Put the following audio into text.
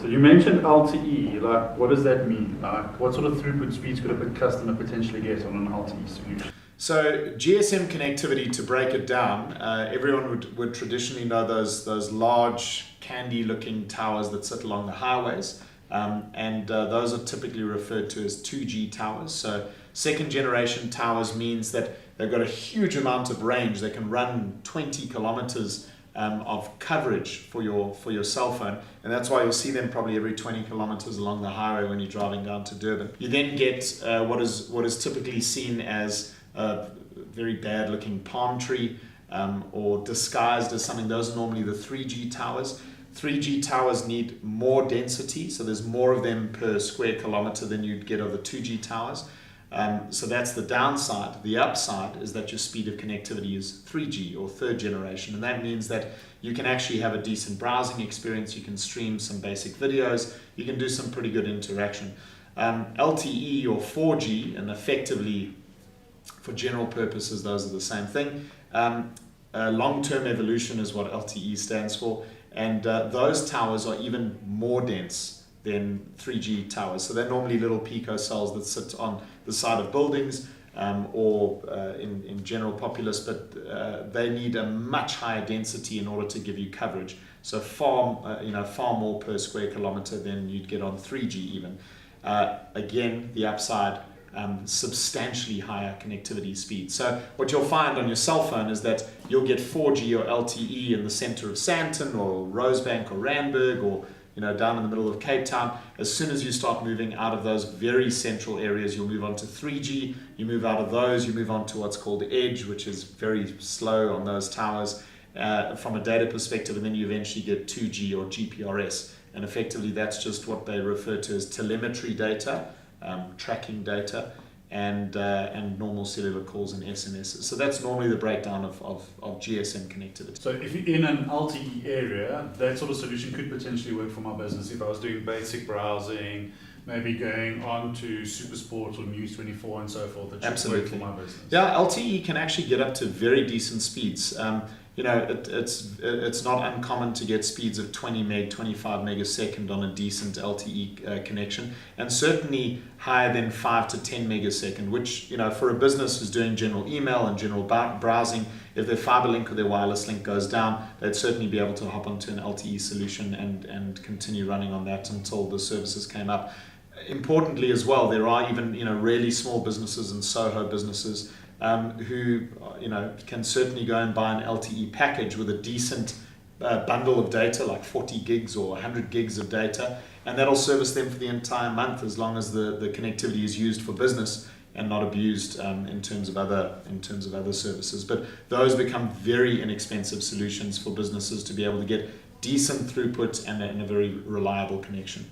So you mentioned LTE, like what does that mean? Like what sort of throughput speeds could a customer potentially get on an LTE solution? So GSM connectivity, to break it down, everyone would traditionally know those large candy-looking towers that sit along the highways, and those are typically referred to as 2G towers. So second generation towers means that they've got a huge amount of range. They can run 20 kilometers of coverage for your cell phone, and that's why you'll see them probably every 20 kilometers along the highway when you're driving down to Durban. You then get what is typically seen as a very bad looking palm tree, or disguised as something. Those are normally the 3G towers. 3G towers need more density, so there's more of them per square kilometer than you'd get of the 2G towers. So that's the downside. The upside is that your speed of connectivity is 3G or third generation, and that means that you can actually have a decent browsing experience. You can stream some basic videos. You can do some pretty good interaction. LTE or 4G, and effectively for general purposes, those are the same thing. Long-term evolution is what LTE stands for, and those towers are even more dense than 3G towers. So they're normally little pico cells that sit on the side of buildings, or in general populace, but they need a much higher density in order to give you coverage. So far more per square kilometer than you'd get on 3G even. Again, the upside, substantially higher connectivity speed. So what you'll find on your cell phone is that you'll get 4G or LTE in the center of Sandton or Rosebank or Randburg, or down in the middle of Cape Town. As soon as you start moving out of those very central areas, you'll move on to 3G. You move out of those, you move on to what's called Edge, which is very slow on those towers from a data perspective, and then you eventually get 2G or GPRS. And effectively, that's just what they refer to as telemetry data, tracking data, and normal cellular calls and SMSs. So that's normally the breakdown of GSM connectivity. So if you're in an LTE area, that sort of solution could potentially work for my business. If I was doing basic browsing, maybe going on to Supersport or News24 and so forth, that should work for my business. Yeah, LTE can actually get up to very decent speeds. It's not uncommon to get speeds of 20 meg, 25 megasecond on a decent LTE connection, and certainly higher than 5 to 10 megasecond, which, for a business who's doing general email and general browsing, if their fiber link or their wireless link goes down, they'd certainly be able to hop onto an LTE solution and continue running on that until the services came up. Importantly as well, there are even, really small businesses and SOHO businesses who can certainly go and buy an LTE package with a decent bundle of data, like 40 gigs or 100 gigs of data, and that'll service them for the entire month, as long as the connectivity is used for business and not abused in terms of other services. But those become very inexpensive solutions for businesses to be able to get decent throughput and a very reliable connection.